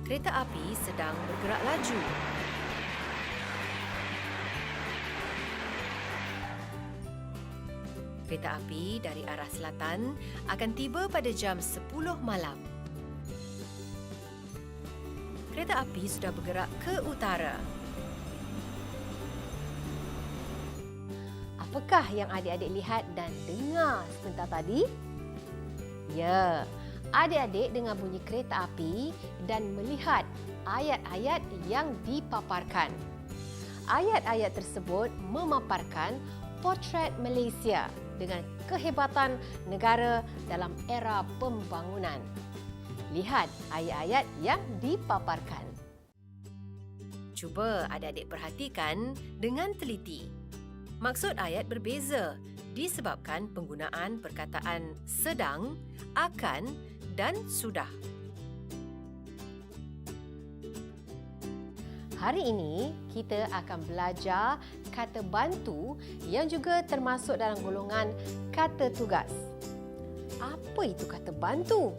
Kereta api sedang bergerak laju. Kereta api dari arah selatan akan tiba pada jam 10 malam. Kereta api sudah bergerak ke utara. Apakah yang adik-adik lihat dan dengar sebentar tadi? Ya, adik-adik dengar bunyi kereta api dan melihat ayat-ayat yang dipaparkan. Ayat-ayat tersebut memaparkan potret Malaysia dengan kehebatan negara dalam era pembangunan. Lihat ayat-ayat yang dipaparkan. Cuba adik-adik perhatikan dengan teliti. Maksud ayat berbeza disebabkan penggunaan perkataan sedang, akan dan sudah. Hari ini kita akan belajar kata bantu yang juga termasuk dalam golongan kata tugas. Apa itu kata bantu?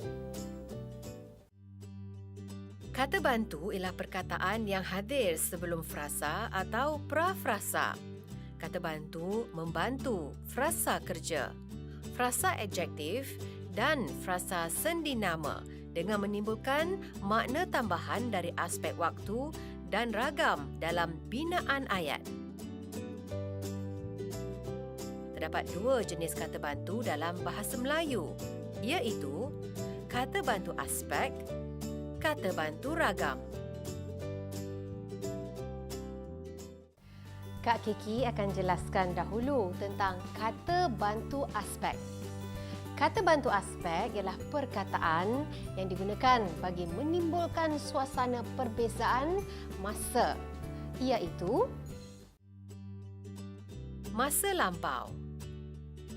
Kata bantu ialah perkataan yang hadir sebelum frasa atau prafrasa. Kata bantu membantu frasa kerja, frasa adjektif dan frasa sendi nama dengan menimbulkan makna tambahan dari aspek waktu dan ragam dalam binaan ayat. Terdapat dua jenis kata bantu dalam bahasa Melayu, iaitu kata bantu aspek, kata bantu ragam. Kak Kiki akan jelaskan dahulu tentang kata bantu aspek. Kata bantu aspek ialah perkataan yang digunakan bagi menimbulkan suasana perbezaan masa, iaitu Masa lampau,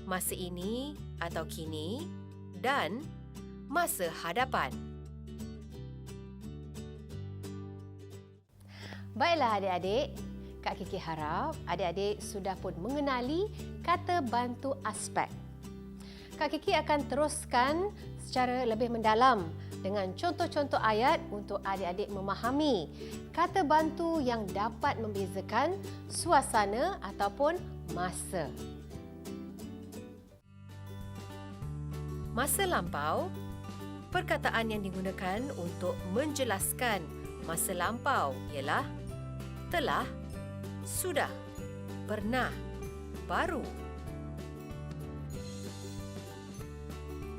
masa ini atau kini dan masa hadapan. Baiklah adik-adik, Kak Kiki harap adik-adik sudah pun mengenali kata bantu aspek. Kak Kiki akan teruskan secara lebih mendalam dengan contoh-contoh ayat untuk adik-adik memahami kata bantu yang dapat membezakan suasana ataupun masa. Masa lampau, perkataan yang digunakan untuk menjelaskan masa lampau ialah telah, sudah, pernah, baru.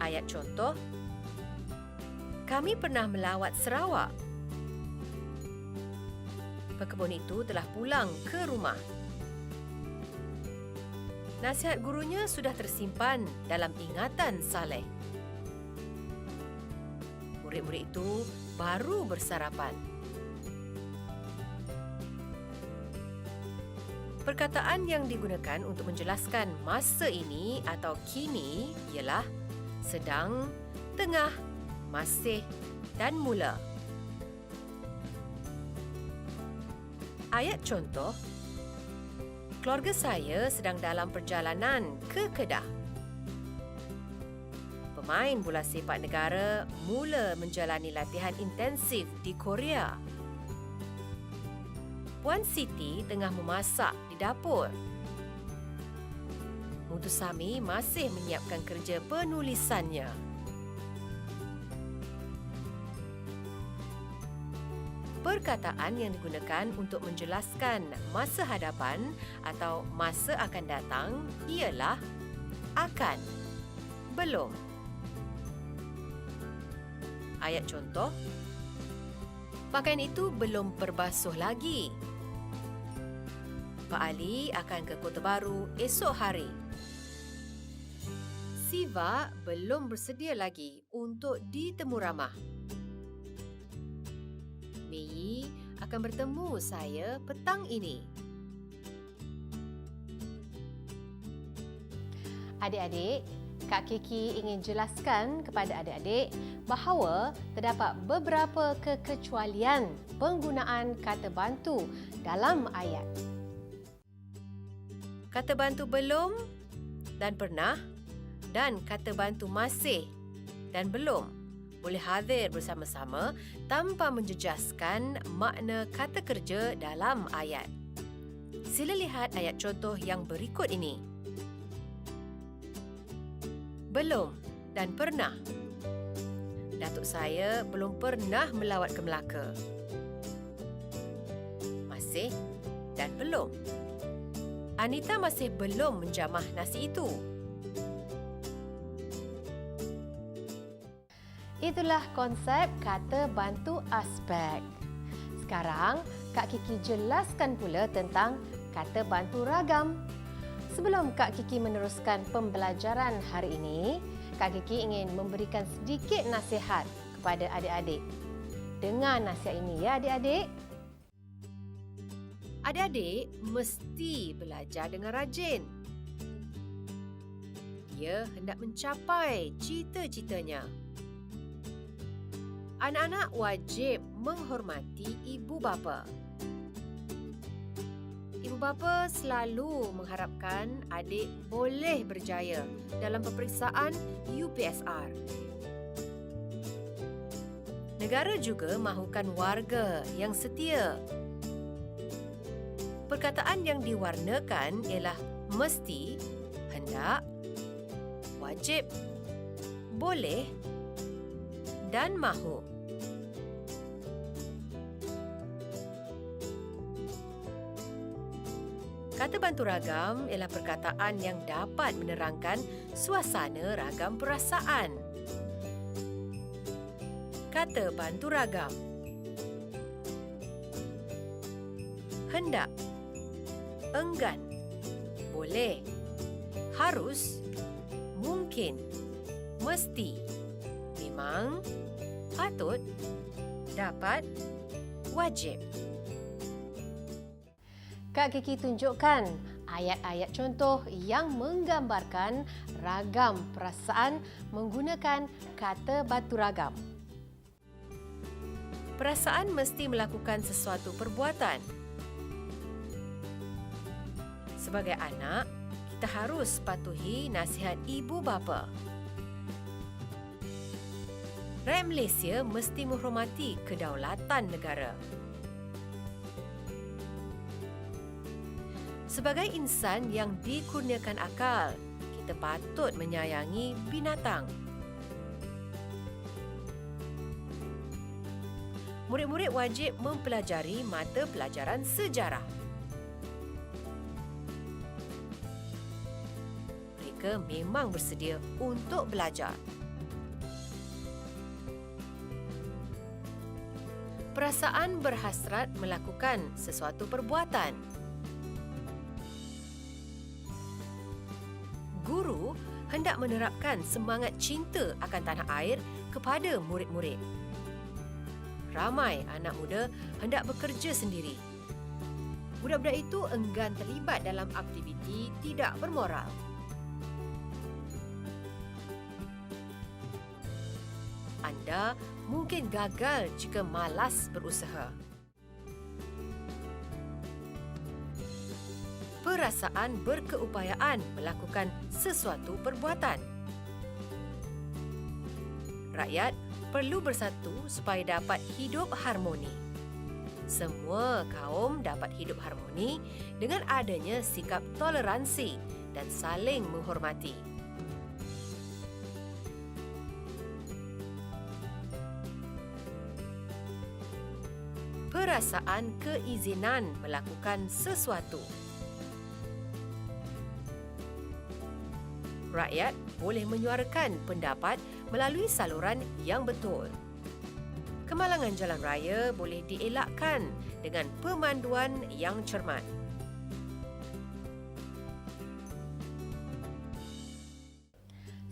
Ayat contoh, kami pernah melawat Sarawak. Pekebun itu telah pulang ke rumah. Nasihat gurunya sudah tersimpan dalam ingatan Saleh. Murid-murid itu baru bersarapan. Perkataan yang digunakan untuk menjelaskan masa ini atau kini ialah sedang, tengah, masih dan mula. Ayat contoh, keluarga saya sedang dalam perjalanan ke Kedah. Pemain bola sepak negara mula menjalani latihan intensif di Korea. Puan Siti tengah memasak di dapur. Mutu Sami masih menyiapkan kerja penulisannya. Perkataan yang digunakan untuk menjelaskan masa hadapan atau masa akan datang ialah akan, belum. Ayat contoh, pakaian itu belum berbasuh lagi. Pak Ali akan ke Kota Baru esok hari. Siva belum bersedia lagi untuk ditemu ramah. Mei akan bertemu saya petang ini. Adik-adik, Kak Kiki ingin jelaskan kepada adik-adik bahawa terdapat beberapa kekecualian penggunaan kata bantu dalam ayat. Kata bantu belum dan pernah dan kata bantu masih dan belum boleh hadir bersama-sama tanpa menjejaskan makna kata kerja dalam ayat. Sila lihat ayat contoh yang berikut ini. Belum dan pernah. Datuk saya belum pernah melawat ke Melaka. Masih dan belum. Anita masih belum menjamah nasi itu. Itulah konsep kata bantu aspek. Sekarang, Kak Kiki jelaskan pula tentang kata bantu ragam. Sebelum Kak Kiki meneruskan pembelajaran hari ini, Kak Kiki ingin memberikan sedikit nasihat kepada adik-adik. Dengar nasihat ini ya adik-adik. Adik-adik mesti belajar dengan rajin. Ia hendak mencapai cita-citanya. Anak-anak wajib menghormati ibu bapa. Ibu bapa selalu mengharapkan adik boleh berjaya dalam peperiksaan UPSR. Negara juga mahukan warga yang setia. Perkataan yang diwarnakan ialah mesti, hendak, wajib, boleh dan mahu. Kata bantu ragam ialah perkataan yang dapat menerangkan suasana ragam perasaan. Kata bantu ragam. Hendak, enggan, boleh, harus, mungkin, mesti, memang, patut, dapat, wajib. Kak Kiki tunjukkan ayat-ayat contoh yang menggambarkan ragam perasaan menggunakan kata bantu ragam. Perasaan mesti melakukan sesuatu perbuatan. Sebagai anak, kita harus patuhi nasihat ibu bapa. Rakyat Malaysia mesti menghormati kedaulatan negara. Sebagai insan yang dikurniakan akal, kita patut menyayangi binatang. Murid-murid wajib mempelajari mata pelajaran sejarah. Mereka memang bersedia untuk belajar. Perasaan berhasrat melakukan sesuatu perbuatan. Guru hendak menerapkan semangat cinta akan tanah air kepada murid-murid. Ramai anak muda hendak bekerja sendiri. Budak-budak itu enggan terlibat dalam aktiviti tidak bermoral. Anda mungkin gagal jika malas berusaha. Perasaan berkeupayaan melakukan sesuatu perbuatan. Rakyat perlu bersatu supaya dapat hidup harmoni. Semua kaum dapat hidup harmoni dengan adanya sikap toleransi dan saling menghormati. Perasaan keizinan melakukan sesuatu. Rakyat boleh menyuarakan pendapat melalui saluran yang betul. Kemalangan jalan raya boleh dielakkan dengan pemanduan yang cermat.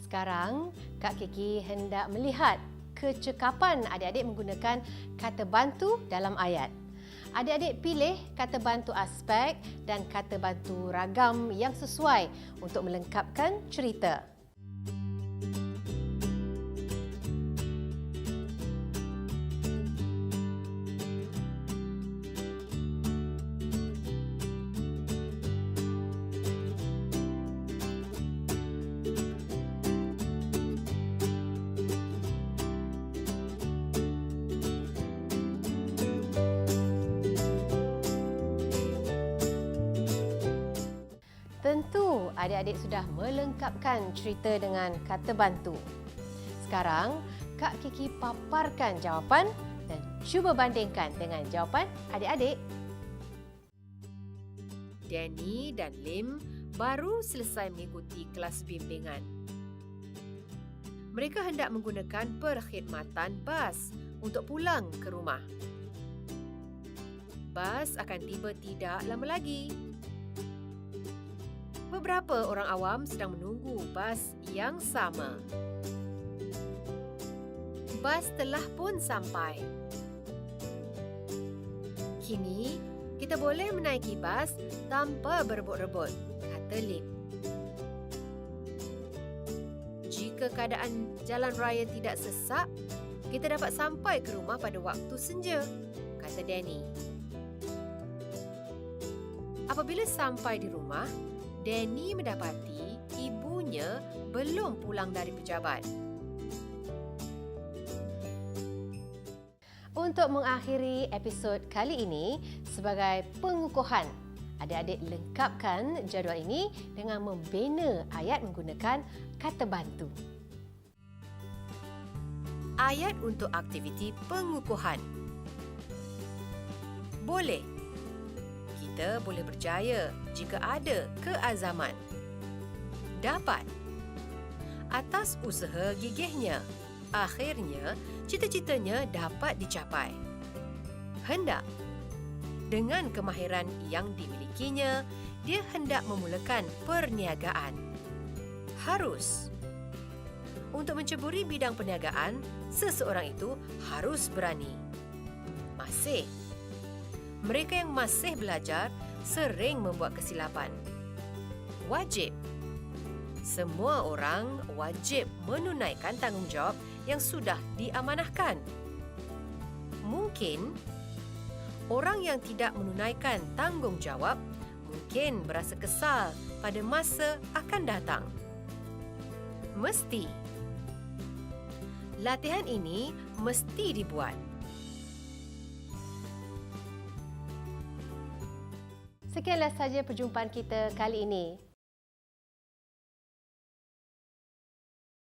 Sekarang, Kak Kiki hendak melihat kecekapan adik-adik menggunakan kata bantu dalam ayat. Adik-adik pilih kata bantu aspek dan kata bantu ragam yang sesuai untuk melengkapkan cerita. adik-adik sudah melengkapkan cerita dengan kata bantu. Sekarang, Kak Kiki paparkan jawapan dan cuba bandingkan dengan jawapan adik-adik. Danny dan Lim baru selesai mengikuti kelas bimbingan. Mereka hendak menggunakan perkhidmatan bas untuk pulang ke rumah. Bas akan tiba tidak lama lagi. Beberapa orang awam sedang menunggu bas yang sama. Bas telah pun sampai. Kini, kita boleh menaiki bas tanpa berebut-rebut, kata Lim. Jika keadaan jalan raya tidak sesak, kita dapat sampai ke rumah pada waktu senja, kata Danny. Apabila sampai di rumah, Danny mendapati ibunya belum pulang dari pejabat. Untuk mengakhiri episod kali ini, sebagai pengukuhan, adik-adik lengkapkan jadual ini dengan membina ayat menggunakan kata bantu. Ayat untuk aktiviti pengukuhan. Boleh. Kita boleh berjaya jika ada keazaman. Dapat. Atas usaha gigihnya, akhirnya cita-citanya dapat dicapai. Hendak. Dengan kemahiran yang dimilikinya, dia hendak memulakan perniagaan. Harus. Untuk menceburi bidang perniagaan, seseorang itu harus berani. Masih. Mereka yang masih belajar sering membuat kesilapan. Wajib. Semua orang wajib menunaikan tanggungjawab yang sudah diamanahkan. Mungkin orang yang tidak menunaikan tanggungjawab mungkin berasa kesal pada masa akan datang. Mesti. Latihan ini mesti dibuat. Sekianlah saja perjumpaan kita kali ini.